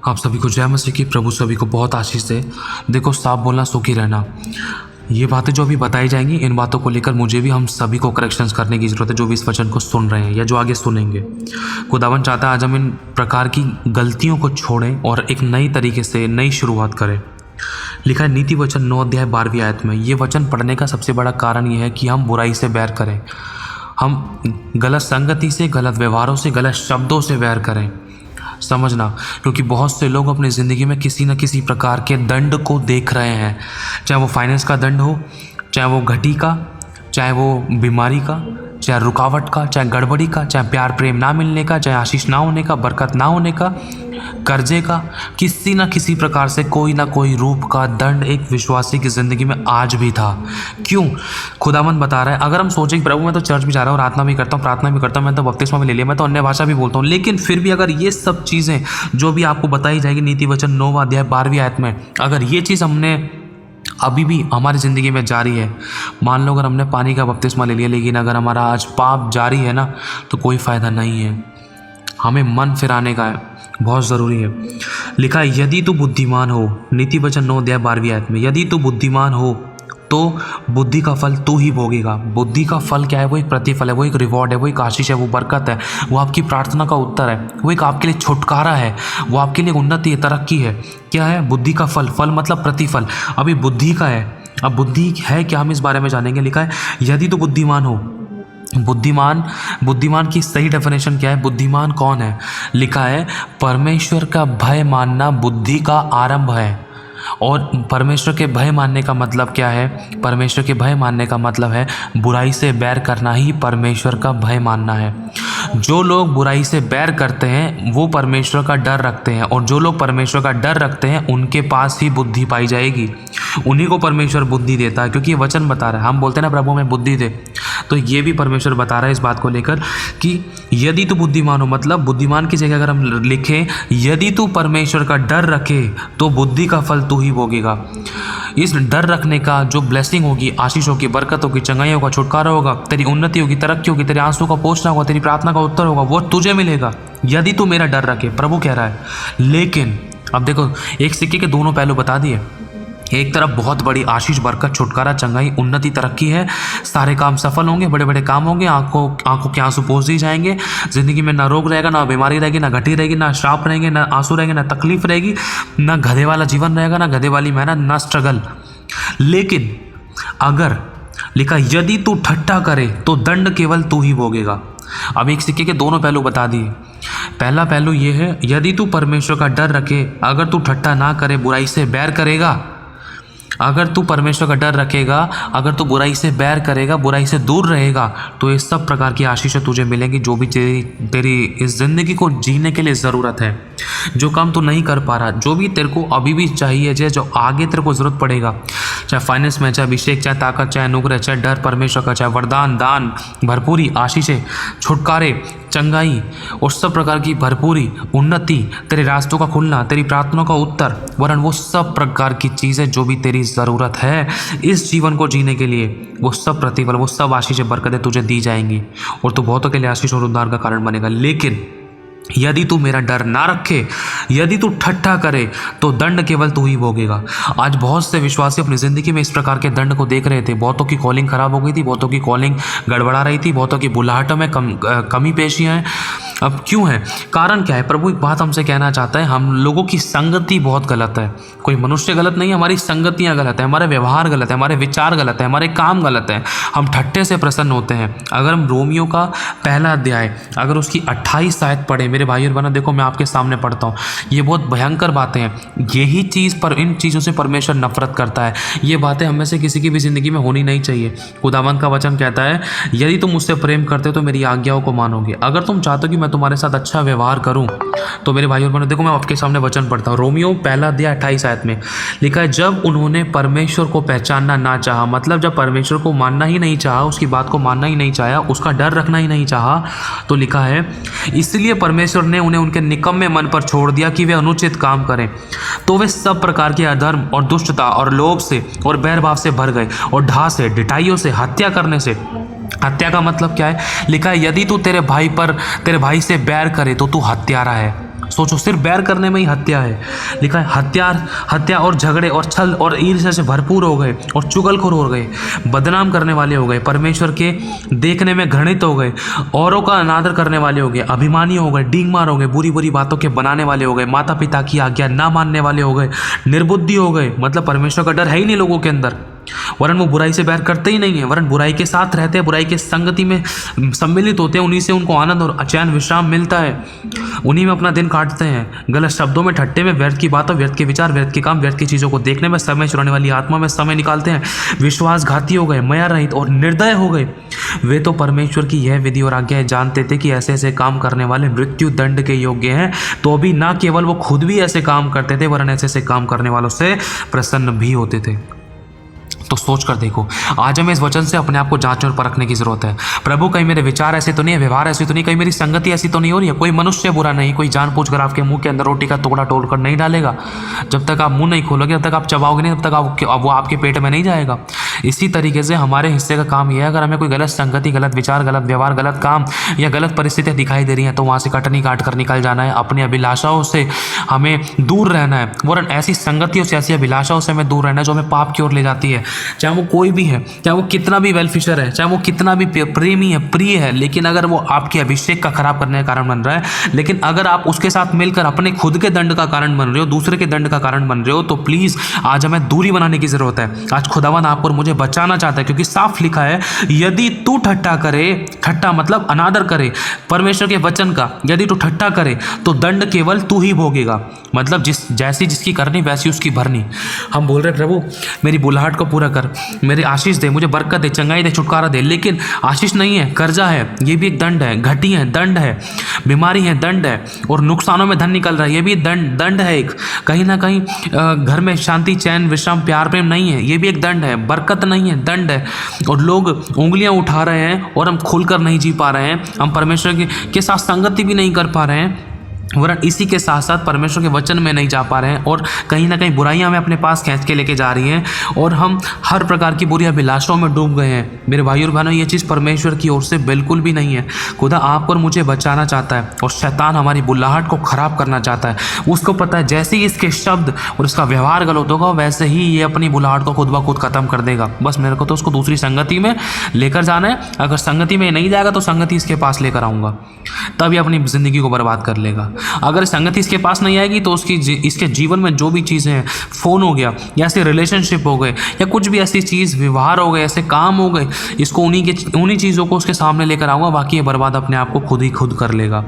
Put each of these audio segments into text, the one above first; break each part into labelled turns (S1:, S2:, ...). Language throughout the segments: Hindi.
S1: आप सभी को जय मसीह की। प्रभु सभी को बहुत आशीष दे। देखो, साफ बोलना, सुखी रहना, ये बातें जो अभी बताई जाएंगी, इन बातों को लेकर मुझे भी, हम सभी को करेक्शंस करने की ज़रूरत है, जो भी इस वचन को सुन रहे हैं या जो आगे सुनेंगे। खुदावन चाहता है आज हम इन प्रकार की गलतियों को छोड़ें और एक नई तरीके से नई शुरुआत करें। लिखा है नीति वचन 9 अध्याय 12वीं आयत में। ये वचन पढ़ने का सबसे बड़ा कारण ये है कि हम बुराई से बैर करें, हम गलत संगति से, गलत व्यवहारों से, गलत शब्दों से बैर करें। समझना, क्योंकि बहुत से लोग अपनी ज़िंदगी में किसी न किसी प्रकार के दंड को देख रहे हैं, चाहे वो फाइनेंस का दंड हो, चाहे वो घटी का, चाहे वो बीमारी का, चाहे रुकावट का, चाहे गड़बड़ी का, चाहे प्यार प्रेम ना मिलने का, चाहे आशीष ना होने का, बरकत ना होने का, कर्जे का, किसी न किसी प्रकार से कोई ना कोई रूप का दंड एक विश्वासी की ज़िंदगी में आज भी था। क्यों? खुदावंद बता रहा है। अगर हम सोचें कि प्रभु मैं तो चर्च भी जा रहा हूँ, प्रार्थना भी करता हूँ, प्रार्थना भी करता हूँ, मैं तो बपतिस्मा भी ले लिया, मैं तो अन्य भाषा भी बोलता हूँ, लेकिन फिर भी अगर ये सब चीज़ें जो भी आपको बताई जाएगी नीति वचन 9 अध्याय 12वीं आयत में, अगर ये चीज़ हमने अभी भी हमारी ज़िंदगी में जारी है, मान लो अगर हमने पानी का बपतिस्मा ले लिया, लेकिन अगर हमारा आज पाप जारी है ना, तो कोई फ़ायदा नहीं है। हमें मन फिराने का बहुत ज़रूरी है। लिखा है यदि तू बुद्धिमान हो, नीति वचन 9 अध्याय 12वीं आयत में, यदि तू बुद्धिमान हो तो बुद्धि का फल तू ही भोगेगा। बुद्धि का फल क्या है? वो एक प्रतिफल है, वो एक रिवॉर्ड है, वो एक आशीष है, वो बरकत है, वो आपकी प्रार्थना का उत्तर है, वो एक आपके लिए छुटकारा है, वो आपके लिए उन्नति है, तरक्की है। क्या है? बुद्धि का फल। फल मतलब प्रतिफल। अभी बुद्धि का है। अब बुद्धि है क्या, हम इस बारे में जानेंगे। लिखा है यदि तू बुद्धिमान हो। बुद्धिमान की सही डेफिनेशन क्या है? बुद्धिमान कौन है? लिखा है परमेश्वर का भय मानना बुद्धि का आरंभ है। और परमेश्वर के भय मानने का मतलब क्या है? परमेश्वर के भय मानने का मतलब है बुराई से बैर करना ही परमेश्वर का भय मानना है। जो लोग बुराई से बैर करते हैं वो परमेश्वर का डर रखते हैं, और जो लोग परमेश्वर का डर रखते हैं उनके पास ही बुद्धि पाई जाएगी। उन्हीं को परमेश्वर बुद्धि देता है, क्योंकि ये वचन बता रहा है। हम बोलते हैं ना प्रभु में बुद्धि दे, तो ये भी परमेश्वर बता रहा है इस बात को लेकर कि यदि तू बुद्धिमान हो, मतलब बुद्धिमान की जगह अगर हम लिखें यदि तू परमेश्वर का डर रखे तो बुद्धि का फल तू ही भोगेगा। इस डर रखने का जो ब्लेसिंग होगी, आशीष होगी, बरकत होगी, चंगाई होगा, छुटकारा होगा, तेरी उन्नति होगी, तरक्की होगी, तेरे आंसू का पोछना होगा, तेरी प्रार्थना का उत्तर होगा, वो तुझे मिलेगा यदि तू मेरा डर रखे। प्रभु कह रहा है। लेकिन अब देखो, एक सिक्के के दोनों पहलू बता दिए। एक तरफ बहुत बड़ी आशीष, बरकत, छुटकारा, चंगाई, उन्नति, तरक्की है, सारे काम सफल होंगे, बड़े बड़े काम होंगे, आंखों के आंसू पोंछ दिए जाएंगे, जिंदगी में ना रोग रहेगा, ना बीमारी रहेगी, ना घटी रहेगी, ना श्राप रहेंगे, ना आंसू रहेंगे, ना तकलीफ रहेगी, ना गधे वाला जीवन रहेगा, ना गधे वाली मेहनत, ना स्ट्रगल। लेकिन अगर लिखा यदि तू ठट्ठा करे तो दंड केवल तू ही भोगेगा। अब एक सिक्के के दोनों पहलू बता दिए। पहला पहलू ये है, यदि तू परमेश्वर का डर रखे, अगर तू ठट्ठा ना करे, बुराई से बैर करेगा, अगर तू परमेश्वर का डर रखेगा, अगर तू बुराई से बैर करेगा, बुराई से दूर रहेगा, तो ये सब प्रकार की आशीषें तुझे मिलेंगी जो भी तेरी इस ज़िंदगी को जीने के लिए ज़रूरत है। जो काम तू नहीं कर पा रहा, जो भी तेरे को अभी भी चाहिए, जो आगे तेरे को ज़रूरत पड़ेगा, चाहे फाइनेंस में, चाहे अभिषेक, चाहे ताकत, चाहे अनुग्रह, चाहे डर परमेश्वर का, चाहे वरदान, दान, भरपूरी, आशीषें, छुटकारे, चंगाई और सब प्रकार की भरपूरी, उन्नति, तेरे रास्तों का खुलना, तेरी प्रार्थनाओं का उत्तर, वरन वो सब प्रकार की चीज़ें जो भी तेरी ज़रूरत है इस जीवन को जीने के लिए, वो सब प्रतिफल, वो सब आशीषें, बरकतें तुझे दी जाएंगी और तू बहुतों के लिए आशीष और उद्धार का कारण बनेगा। लेकिन यदि तू मेरा डर ना रखे, यदि तू ठट्ठा करे, तो दंड केवल तू ही भोगेगा। आज बहुत से विश्वासी अपनी ज़िंदगी में इस प्रकार के दंड को देख रहे थे। बहुतों की कॉलिंग खराब हो गई थी, बहुतों की कॉलिंग गड़बड़ा रही थी, बहुतों की बुलाहटों में कमी पेशियाँ हैं। अब क्यों है? कारण क्या है? प्रभु एक बात हमसे कहना चाहता है, हम लोगों की संगति बहुत गलत है। कोई मनुष्य गलत नहीं है, हमारी संगतियाँ गलत है, हमारे व्यवहार गलत है, हमारे विचार गलत है, हमारे काम गलत है, हम ठट्ठे से प्रसन्न होते हैं। अगर हम रोमियो का पहला अध्याय अगर उसकी 28 आयत पढ़े, मेरे भाई और बहनों, देखो मैं आपके सामने पढ़ता हूँ, ये बहुत भयंकर बातें हैं। यही चीज़ पर इन चीज़ों से परमेश्वर नफरत करता है। ये बातें हमें से किसी की भी ज़िंदगी में होनी नहीं चाहिए। खुदावंद का वचन कहता है यदि तुम मुझसे प्रेम करते हो तो मेरी आज्ञाओं को मानोगे। अगर तुम चाहते हो कि मैं तुम्हारे साथ अच्छा व्यवहार करूं, तो मेरे भाई और बहनों, देखो मैं आपके सामने वचन पढ़ता हूँ। रोमियो पहला अध्याय 28 आयत में लिखा है जब उन्होंने परमेश्वर को पहचानना ना चाहा, मतलब जब परमेश्वर को मानना ही नहीं चाहा, उसकी बात को मानना ही नहीं चाहा, उसका डर रखना ही नहीं चाहा, तो लिखा है इसलिए परमेश्वर ने उन्हें उनके निकम्मे मन पर छोड़ दिया कि वे अनुचित काम करें। तो वे सब प्रकार के अधर्म और दुष्टता और लोभ से और बैरभाव से भर गए, और ढा से, ढिठाइयों से, हत्या करने से। हत्या का मतलब क्या है? लिखा है यदि तू तेरे भाई से बैर करे तो तू हत्यारा है। सोचो, सिर्फ बैर करने में ही हत्या है। लिखा है हत्या और झगड़े और छल और ईर्ष्या से भरपूर हो गए और चुगलखोर हो गए, बदनाम करने वाले हो गए, परमेश्वर के देखने में घृणित हो गए, औरों का अनादर करने वाले हो गए, अभिमानी हो गए, डींग मार हो गए, बुरी बुरी बातों के बनाने वाले हो गए, माता पिता की आज्ञा ना मानने वाले हो गए, निर्बुद्धि हो गए। मतलब परमेश्वर का डर है ही नहीं लोगों के अंदर, वरन वो बुराई से बैर करते ही नहीं है, वरन बुराई के साथ रहते हैं, बुराई के संगति में सम्मिलित होते हैं, उन्हीं से उनको आनंद और चैन विश्राम मिलता है, उन्हीं में अपना दिन काटते हैं। गलत शब्दों में, ठट्टे में, व्यर्थ की बातों, व्यर्थ के विचार, व्यर्थ के काम, व्यर्थ की चीज़ों को देखने में, समय चुराने वाली आत्मा में समय निकालते हैं, विश्वासघाती हो गए, मया रहित और निर्दय हो गए। वे तो परमेश्वर की यह विधि और आज्ञाएं जानते थे कि ऐसे ऐसे काम करने वाले मृत्यु दंड के योग्य हैं, तो भी ना केवल वो खुद भी ऐसे काम करते थे, वरन ऐसे ऐसे काम करने वालों से प्रसन्न भी होते थे। तो सोच कर देखो, आज हमें इस वचन से अपने आप को जांचने और परखने की जरूरत है। प्रभु, कहीं मेरे विचार ऐसे तो नहीं है, व्यवहार ऐसे तो नहीं, कहीं मेरी संगति ऐसी तो नहीं हो रही है। कोई मनुष्य बुरा नहीं, कोई जानबूझकर आपके मुंह के अंदर रोटी का टुकड़ा तोड़कर नहीं डालेगा। जब तक आप मुंह नहीं खोलोगे, जब तक आप चबाओगे नहीं, तब तक वो आपके पेट में नहीं जाएगा। इसी तरीके से हमारे हिस्से का काम यह है, अगर हमें कोई गलत संगति, गलत विचार, गलत व्यवहार, गलत काम या गलत परिस्थितियाँ दिखाई दे रही हैं, तो वहाँ से कटनी काट कर निकल जाना है। अपनी अभिलाषाओं से हमें दूर रहना है, वरन ऐसी संगतियों से, ऐसी अभिलाषाओं से हमें दूर रहना है जो हमें पाप की ओर ले जाती है। चाहे वो कोई भी है, चाहे वो कितना भी वेलफिशर है, चाहे वो कितना भी प्रेमी है, प्रिय है, लेकिन अगर वो आपके अभिषेक का खराब करने का कारण बन रहा है, लेकिन अगर आप उसके साथ मिलकर अपने खुद के दंड का कारण बन रहे हो, दूसरे के दंड का कारण बन रहे हो, तो प्लीज आज हमें दूरी बनाने की जरूरत है। आज खुदावन आपको और मुझे बचाना चाहता है, क्योंकि साफ लिखा है, यदि तू ठट्ठा करे, ठट्ठा मतलब अनादर करे परमेश्वर के वचन का, यदि तू ठट्ठा करे तो दंड केवल तू ही भोगेगा। मतलब जैसी जिसकी करनी वैसी उसकी भरनी। हम बोल रहे प्रभु, मेरी बुलाहट को पूरा कर, मेरी आशीष दे, मुझे बरकत दे, चंगाई दे, छुटकारा दे, लेकिन आशीष नहीं है, कर्जा है, ये भी एक दंड है, घटी है, दंड है, बीमारी है, दंड है, और नुकसानों में धन निकल रहा है, ये भी दंड है एक। कहीं ना कहीं घर में शांति, चैन, विश्राम, प्यार, प्रेम नहीं है, ये भी एक दंड है। बरकत नहीं है, दंड है। और लोग उंगलियां उठा रहे हैं और हम खुलकर नहीं जी पा रहे हैं, हम परमेश्वर के साथ संगति भी नहीं कर पा रहे हैं, वरन इसी के साथ साथ परमेश्वर के वचन में नहीं जा पा रहे हैं, और कहीं ना कहीं बुराइयां हमें अपने पास खींच के लेके जा रही हैं, और हम हर प्रकार की बुरी अभिलाषाओं में डूब गए हैं। मेरे भाइयों और बहनों, ये चीज़ परमेश्वर की ओर से बिल्कुल भी नहीं है। खुदा आपको और मुझे बचाना चाहता है, और शैतान हमारी बुलाहट को खराब करना चाहता है। उसको पता है जैसे ही इसके शब्द और इसका व्यवहार गलत होगा, वैसे ही ये अपनी बुलाहट को खुद ब खुद खत्म कर देगा। बस मेरे को तो उसको दूसरी संगति में लेकर जाना है। अगर संगति में नहीं जाएगा तो संगति इसके पास लेकर आऊँगा, तब ये अपनी ज़िंदगी को बर्बाद कर लेगा। अगर संगति इसके पास नहीं आएगी तो इसके जीवन में जो भी चीज़ें हैं, फ़ोन हो गया या ऐसे रिलेशनशिप हो गए या कुछ भी ऐसी चीज़, व्यवहार हो गए, ऐसे काम हो गए, इसको उन्हीं चीज़ों को उसके सामने लेकर आऊँगा, बाकी ये बर्बाद अपने आप को खुद कर लेगा।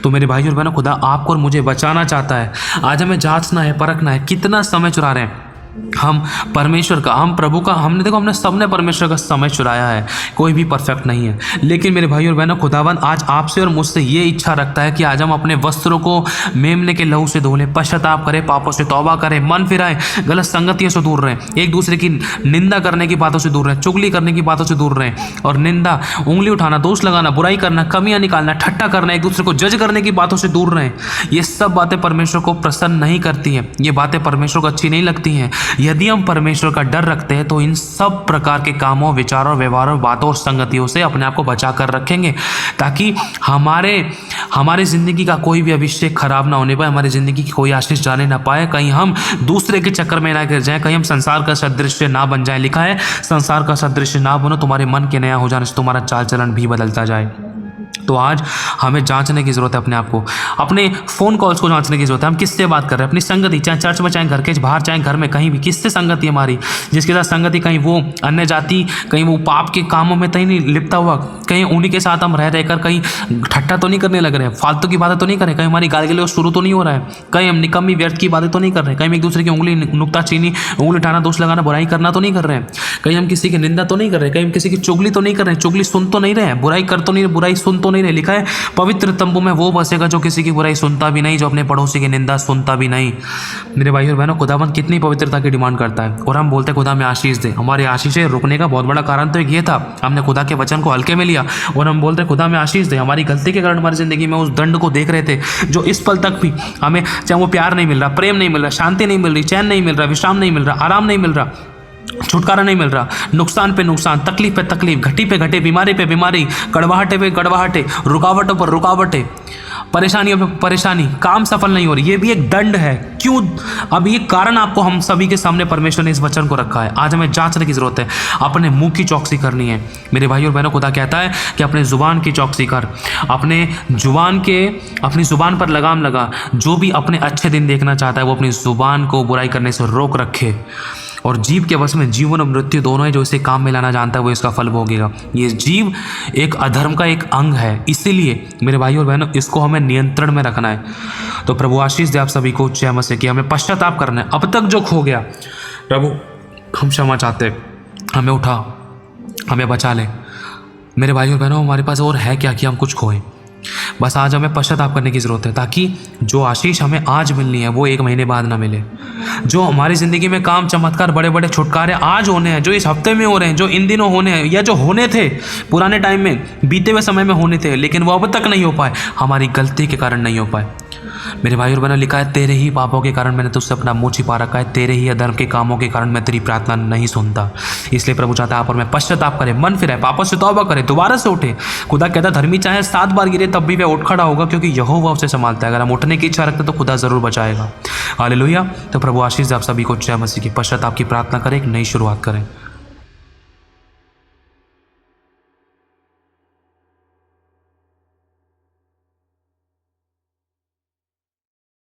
S1: तो मेरे भाई और बहनों, खुदा आपको और मुझे बचाना चाहता है। आज हमें जांचना है, परखना है, कितना समय चुरा रहे हैं हम परमेश्वर का, हम प्रभु का। हमने सबने परमेश्वर का समय चुराया है। कोई भी परफेक्ट नहीं है, लेकिन मेरे भाई और बहनों, खुदावन आज आपसे और मुझसे ये इच्छा रखता है कि आज हम अपने वस्त्रों को मेमने के लहू से धो लें, पश्चाताप करें, पापों से तौबा करें, मन फिराएं, गलत संगतियों से दूर रहें, एक दूसरे की निंदा करने की बातों से दूर रहें, चुगली करने की बातों से दूर रहें, और निंदा, उंगली उठाना, दोष लगाना, बुराई करना, कमियां निकालना, ठट्ठा करना, एक दूसरे को जज करने की बातों से दूर रहें। ये सब बातें परमेश्वर को प्रसन्न नहीं करती हैं, ये बातें परमेश्वर को अच्छी नहीं लगती हैं। यदि हम परमेश्वर का डर रखते हैं तो इन सब प्रकार के कामों, विचारों, व्यवहारों, बातों और संगतियों से अपने आप को बचा कर रखेंगे, ताकि हमारे ज़िंदगी का कोई भी अभिषेक खराब ना होने पाए, हमारी ज़िंदगी की कोई आशीष जाने ना पाए, कहीं हम दूसरे के चक्कर में ना गिर जाएं, कहीं हम संसार का सदृश्य ना बन जाए। लिखा है, संसार का सदृश्य ना बनो, तुम्हारे मन के नया हो जाने से तुम्हारा चाल चलन भी बदलता जाए। तो आज हमें जांचने की ज़रूरत है अपने आप को, अपने फ़ोन कॉल्स को जांचने की ज़रूरत है। हम किससे बात कर रहे हैं, अपनी संगति, चाहे चर्च में, चाहे घर के बाहर, चाहे घर में, कहीं भी किससे संगति हमारी, जिसके साथ संगति, कहीं वो अन्य जाति, कहीं वो पाप के कामों में तो नहीं लिपटा हुआ, कहीं उन्हीं के साथ हम रह कर कहीं ठट्ठा तो नहीं करने लग रहे हैं, फालतू की बातें तो नहीं कर रहे, कहीं हमारी गाल गले शुरू तो नहीं हो रहा है, कहीं हम निकम्मी व्यर्थ की बातें तो नहीं कर रहे, कहीं एक दूसरे की उंगली नुक्ताचीनी, उंगली उठाना, दोष लगाना, बुराई करना तो नहीं कर रहे हैं, कहीं हम किसी की निंदा तो नहीं कर रहे, कहीं हम किसी की चुगली तो नहीं कर रहे, चुगली सुन तो नहीं रहे, बुराई कर तो नहीं, बुराई सुन तो नहीं रहे। लिखा है, पवित्र तंबू में वो बसेगा जो किसी की बुराई सुनता भी नहीं, जो अपने पड़ोसी की निंदा सुनता भी नहीं। मेरे भाई और बहनों, खुदावन कितनी पवित्रता की डिमांड करता है, और हम बोलते हैं खुदा में आशीष दे। हमारी आशीषें रुकने का बहुत बड़ा कारण तो एक ये था, हमने खुदा के वचन को हल्के में लिया, और हम बोलते हैं खुदा में आशीष दे। हमारी गलती के कारण हमारी जिंदगी में उस दंड को देख रहे थे, जो इस पल तक भी हमें, चाहे वो प्यार नहीं मिल रहा, प्रेम नहीं मिल रहा, शांति नहीं मिल रही, चैन नहीं मिल रहा, विश्राम नहीं मिल रहा, आराम नहीं मिल रहा, छुटकारा नहीं मिल रहा, नुकसान पे नुकसान, तकलीफ पे तकलीफ, घटी पे घटे, बीमारी पे बीमारी, कड़वाहटे पे कड़वाहटे, रुकावटों पर रुकावटें, परेशानियों पे परेशानी, काम सफल नहीं हो रही, ये भी एक दंड है। क्यों? अब ये कारण आपको हम सभी के सामने परमेश्वर ने इस वचन को रखा है। आज हमें जांचने की जरूरत है, अपने मुंह की चौकसी करनी है। मेरे भाई और बहनों, खुदा कहता है कि अपने जुबान की चौकसी कर, अपनी जुबान पर लगाम लगा। जो भी अपने अच्छे दिन देखना चाहता है वो अपनी जुबान को बुराई करने से रोक रखे, और जीव के वश में जीवन और मृत्यु दोनों है। जो इसे काम में लाना जानता है वो इसका फल भोगेगा। ये जीव एक अधर्म का एक अंग है, इसीलिए मेरे भाई और बहनों इसको हमें नियंत्रण में रखना है। तो प्रभु आशीष दे आप सभी को जय मसीह की। हमें पश्चाताप करना है, अब तक जो खो गया प्रभु हम क्षमा चाहते हैं, हमें उठा, हमें बचा ले। मेरे भाई और बहनों, हमारे पास और है क्या कि हम कुछ खोएं? बस आज हमें पश्चाताप करने की ज़रूरत है, ताकि जो आशीष हमें आज मिलनी है वो 1 महीने बाद ना मिले। जो हमारी ज़िंदगी में काम, चमत्कार, बड़े बड़े छुटकारे आज होने हैं, जो इस हफ्ते में हो रहे हैं, जो इन दिनों होने हैं, या जो होने थे पुराने टाइम में, बीते हुए समय में होने थे, लेकिन वो अब तक नहीं हो पाए, हमारी गलती के कारण नहीं हो पाए। मेरे भाई और बहनों, लिखा है तेरे ही पापों के कारण मैंने तुझसे अपना मुँह छिपा रखा है, तेरे ही अधर्म के कामों के कारण मैं तेरी प्रार्थना नहीं सुनता। इसलिए प्रभु चाहता है आप और मैं पश्चाताप करें, मन फिरे, पापों से तौबा करें, दोबारा से उठे। खुदा कहता है धर्मी चाहे 7 बार गिरे तब भी वह उठ खड़ा होगा, क्योंकि यहोवा उसे संभालता है। अगर हम उठने की इच्छा रखते तो खुदा जरूर बचाएगा। हालेलुया। तो प्रभु आशीष आप सभी को जय मसीह की। पश्चाताप की प्रार्थना करें, एक नई शुरुआत करें।